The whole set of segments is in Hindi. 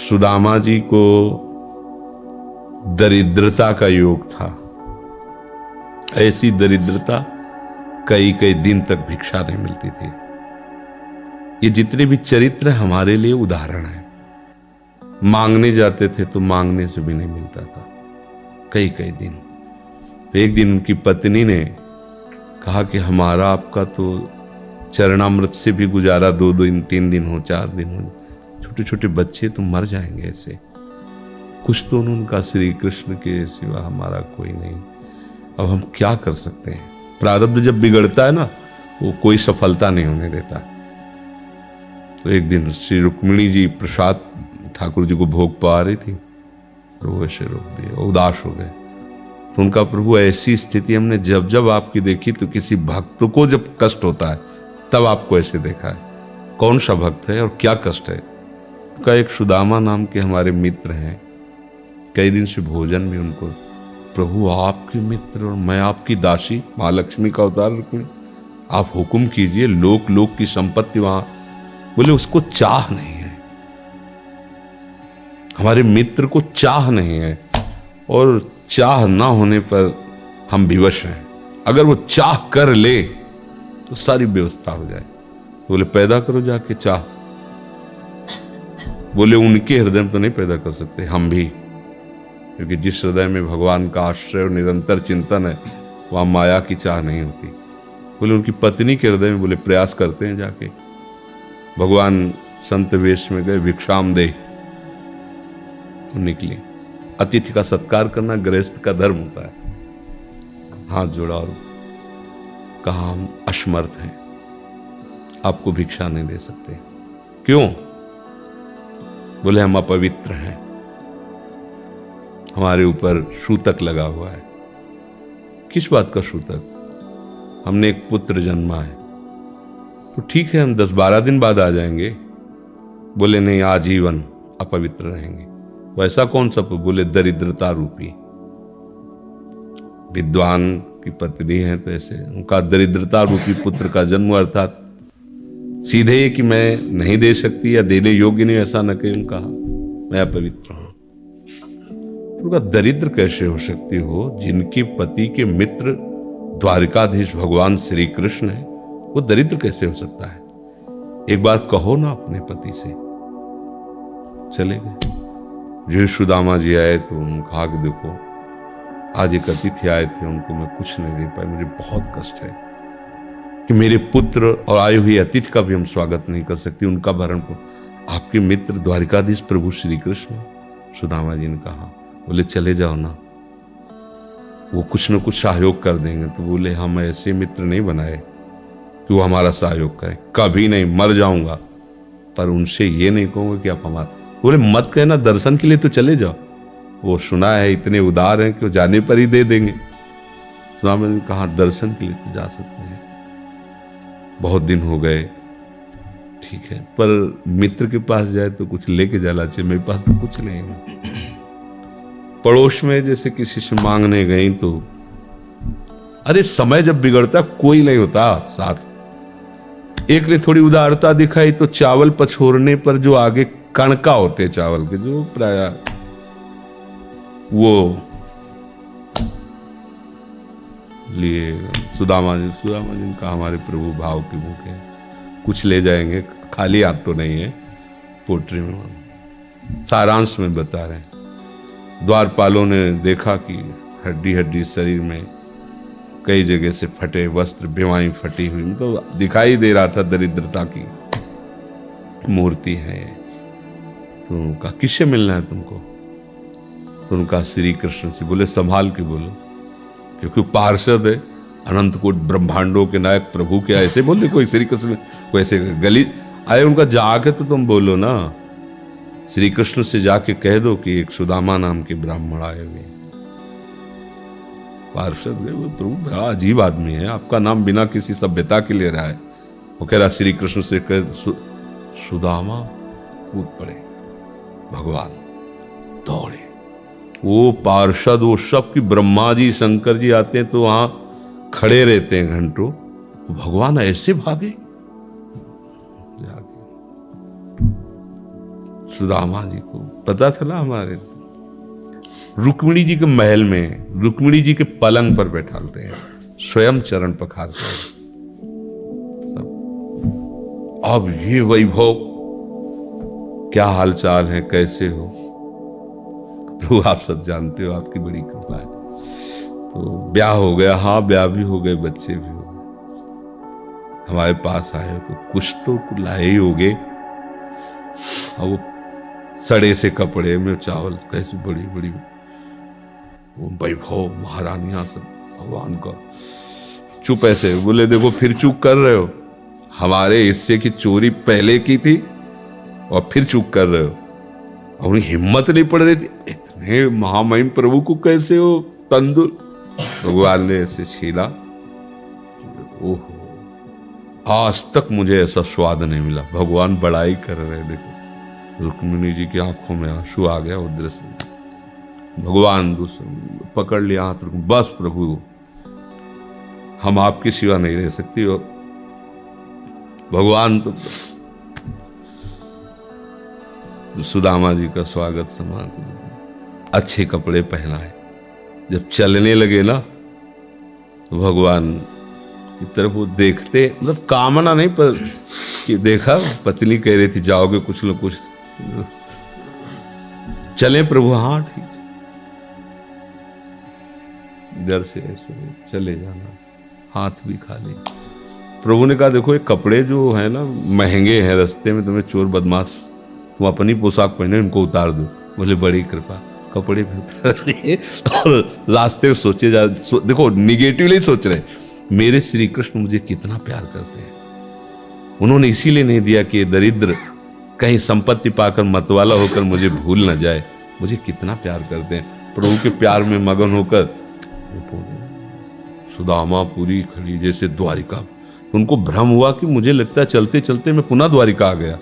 सुदामा जी को दरिद्रता का योग था। ऐसी दरिद्रता कई कई दिन तक भिक्षा नहीं मिलती थी। ये जितने भी चरित्र हमारे लिए उदाहरण है। मांगने जाते थे तो मांगने से भी नहीं मिलता था कई कई दिन। तो एक दिन उनकी पत्नी ने कहा कि हमारा आपका तो चरणामृत से भी गुजारा 2 दिन 3 दिन हो 4 दिन हो, छोटे छोटे बच्चे तो मर जाएंगे ऐसे। कुछ तो उनका श्री कृष्ण के सिवा हमारा कोई नहीं, अब हम क्या कर सकते हैं। प्रारब्ध जब बिगड़ता है ना, वो कोई सफलता नहीं होने देता। तो एक दिन श्री रुक्मिणी जी प्रसाद ठाकुर जी को भोग पा रही थी, प्रभु ऐसे रोक दिए, उदास हो गए। तो उनका प्रभु ऐसी स्थिति हमने जब जब आपकी देखी, तो किसी भक्त को जब कष्ट होता है तब आपको ऐसे देखा है। कौन सा भक्त है और क्या कष्ट है? का एक सुदामा नाम के हमारे मित्र हैं, कई दिन से भोजन भी उनको, प्रभु आपके मित्र और मैं आपकी दासी, महालक्ष्मी का अवतार रुक्मिणी, आप हुक्म कीजिए, लोक लोक की संपत्ति वहां। बोले उसको चाह नहीं है, हमारे मित्र को चाह नहीं है, और चाह ना होने पर हम विवश हैं। अगर वो चाह कर ले तो सारी व्यवस्था हो जाए। बोले पैदा करो जाके चाह। बोले उनके हृदय में तो नहीं पैदा कर सकते, हम भी, क्योंकि जिस हृदय में भगवान का आश्रय और निरंतर चिंतन है वहां माया की चाह नहीं होती। बोले उनकी पत्नी के हृदय में, बोले प्रयास करते हैं जाके। भगवान संत वेश में गए, भिक्षाम दे निकली। अतिथि का सत्कार करना गृहस्थ का धर्म होता है। हाथ जोड़ा और कहा हम असमर्थ हैं, आपको भिक्षा नहीं दे सकते। क्यों? बोले हम अपवित्र हैं, हमारे ऊपर सूतक लगा हुआ है। किस बात का सूतक? हमने एक पुत्र जन्मा है। तो ठीक है, हम 10-12 दिन बाद आ जाएंगे। बोले नहीं, आजीवन अपवित्र रहेंगे। वैसा कौन सा? बोले दरिद्रता रूपी। विद्वान की पत्नी है तो ऐसे उनका दरिद्रता रूपी पुत्र का जन्म, अर्थात सीधे कि मैं नहीं दे सकती या देने योग्य नहीं, ऐसा न कहे। उनका मैं अपवित्र हूं। उनका दरिद्र कैसे हो सकती हो? जिनके पति के मित्र द्वारिकाधीश भगवान श्री कृष्ण है, वो दरिद्र कैसे हो सकता है? एक बार कहो ना अपने पति से। चले गए। जो सुदामा जी आए तो उन्होंने कहा कि देखो आज एक अतिथि आए थे, उनको मैं कुछ नहीं दे पाए, मुझे बहुत कष्ट है कि मेरे पुत्र और आए हुए अतिथि का भी हम स्वागत नहीं कर सकते, उनका भरण को आपके मित्र द्वारिकाधीश प्रभु श्री कृष्ण। सुदामा जी ने कहा, बोले चले जाओ ना, वो कुछ न कुछ सहयोग कर देंगे। तो बोले हम ऐसे मित्र नहीं बनाए कि वो हमारा सहयोग करे, कभी नहीं, मर जाऊंगा, पर उनसे ये नहीं कहूंगा कि आप हमारा। बोले मत कहना, दर्शन के लिए तो चले जाओ, वो सुना है इतने उदार हैं कि वो जाने पर ही दे देंगे। सुदामा ने कहा दर्शन के लिए तो जा सकते हैं, बहुत दिन हो गए, ठीक है, पर मित्र के पास जाए तो कुछ लेके जाना चाहिए, मेरे पास तो कुछ नहीं है। पड़ोस में जैसे किसी से मांगने गई तो, अरे समय जब बिगड़ता कोई नहीं होता साथ। एक ने थोड़ी उदारता दिखाई तो चावल पछोरने पर जो आगे कणका होते चावल के, जो प्राय वो लिए सुदामा जी ने कहा हमारे प्रभु भाव के भूखे, कुछ ले जाएंगे, खाली हाथ तो नहीं है। पोट्री में सारांश में बता रहे हैं। द्वारपालों ने देखा कि हड्डी हड्डी शरीर में कई जगह से फटे वस्त्र, बेवाई फटी हुई, तो दिखाई दे रहा था दरिद्रता की मूर्ति है। तो उनका किससे मिलना है तुमको? तो उनका श्री कृष्ण से। बोले संभाल के बोलो, क्योंकि पार्षद है, अनंत कोट ब्रह्मांडों के नायक प्रभु के ऐसे बोले कोई श्री कृष्ण को ऐसे गली आए। उनका जाके तो तुम बोलो ना, श्री कृष्ण से जाके कह दो कि एक सुदामा नाम के ब्राह्मण आए हुए। पार्षद गए, वो प्रभु बड़ा अजीब आदमी है, आपका नाम बिना किसी सभ्यता के ले रहा है। वो कह रहा श्री कृष्ण से कह, सुदामा कूद पड़े, भगवान दौड़े। वो पार्षद, वो सब की ब्रह्मा जी शंकर जी आते हैं तो वहां खड़े रहते हैं घंटों, भगवान ऐसे भागे जाके सुदामा जी को पता था ना हमारे, रुक्मिणी जी के महल में रुक्मिणी जी के पलंग पर बैठाते हैं, स्वयं चरण पखारते हैं सब। अब ये वैभव, क्या हाल चाल है, कैसे हो प्रभु? आप सब जानते हो, आपकी बड़ी कृपा है। तो ब्याह हो गया, हाँ ब्याह भी हो गए, बच्चे भी हो गए। हमारे पास आए तो कुछ तो लाए ही हो गए। और वो सड़े से कपड़े में चावल, कैसी बड़ी बड़ी वो वैभव, महारानियां सब भगवान का। चुप ऐसे बोले, देखो फिर चूक कर रहे हो, हमारे हिस्से की चोरी पहले की थी और फिर चूक कर रहे हो। और उन्हें हिम्मत नहीं पड़ रही थी, इतने महामहिम प्रभु को कैसे हो तंदुर। भगवान ने ऐसे छीला, ओहो आज तक मुझे ऐसा स्वाद नहीं मिला। भगवान बड़ाई कर रहे, देखो रुक्मिणी जी की आंखों में आंसू आ गया वो दृश्य। भगवान पकड़ लिया हाथ, बस प्रभु हम आपकी सिवा नहीं रह सकती। और भगवान तो सुदामा जी का स्वागत समान, अच्छे कपड़े पहनाए। जब चलने लगे ना तो भगवान की तरफ वो देखते, मतलब कामना नहीं पर कि देखा पत्नी कह रही थी जाओगे कुछ न कुछ, चले प्रभु, हाँ ठीक, इधर से ऐसे चले जाना, हाथ भी खाली। प्रभु ने कहा देखो ये कपड़े जो है ना महंगे हैं, रास्ते में तुम्हें चोर बदमाश, तुम अपनी पोशाक पहने इनको उतार दो। बोले बड़ी कृपा, कपड़े भी उतार लिए और रास्ते में सोचे देखो निगेटिवली सोच रहे, मेरे श्री कृष्ण मुझे कितना प्यार करते हैं। उन्होंने इसीलिए नहीं दिया कि दरिद्र कहीं संपत्ति पाकर मतवाला होकर मुझे भूल न जाए, मुझे कितना प्यार करते हैं। प्रभु के प्यार में मगन होकर सुदामा पूरी खड़ी जैसे द्वारिका। तो उनको भ्रम हुआ कि मुझे लगता है चलते चलते मैं पुनः द्वारिका आ गया।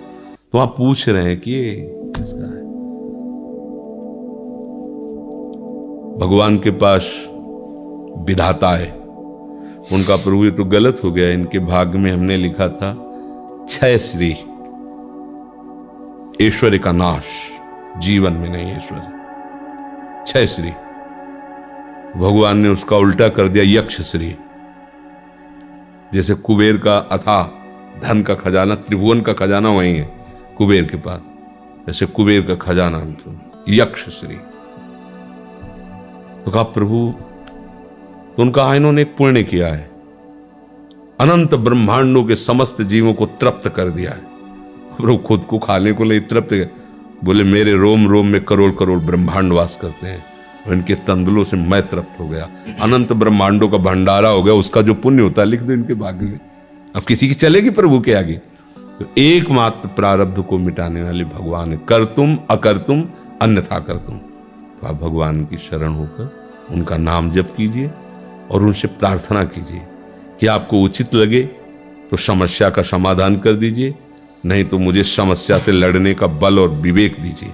तो आप पूछ रहे हैं कि ये किसका है? भगवान के पास विधाता है, उनका प्रभु ये तो गलत हो गया, इनके भाग्य में हमने लिखा था क्षय श्री, ऐश्वर्य का नाश, जीवन में नहीं ऐश्वर्य, क्षय श्री। भगवान ने उसका उल्टा कर दिया यक्ष श्री। जैसे कुबेर का अथाह धन का खजाना, त्रिभुवन का खजाना वही है कुबेर के पास, ऐसे कुबेर का खजाना यक्ष श्री। तो कहा प्रभु, तो उनका इन्होंने एक पुण्य किया है, अनंत ब्रह्मांडों के समस्त जीवों को तृप्त कर दिया है। प्रभु खुद को खाने को नहीं तृप्त, बोले मेरे रोम रोम में करोड़ करोड़ ब्रह्मांड वास करते हैं, इनके तंदुलों से मैं तृप्त हो गया, अनंत ब्रह्मांडों का भंडारा हो गया। उसका जो पुण्य होता है लिख दो इनके भाग्य में। अब किसी की चलेगी प्रभु के आगे? तो एकमात्र प्रारब्ध को मिटाने वाले भगवान है, कर तुम अकर तुम अन्यथा कर तुम। तो आप भगवान की शरण होकर उनका नाम जप कीजिए और उनसे प्रार्थना कीजिए कि आपको उचित लगे तो समस्या का समाधान कर दीजिए, नहीं तो मुझे समस्या से लड़ने का बल और विवेक दीजिए।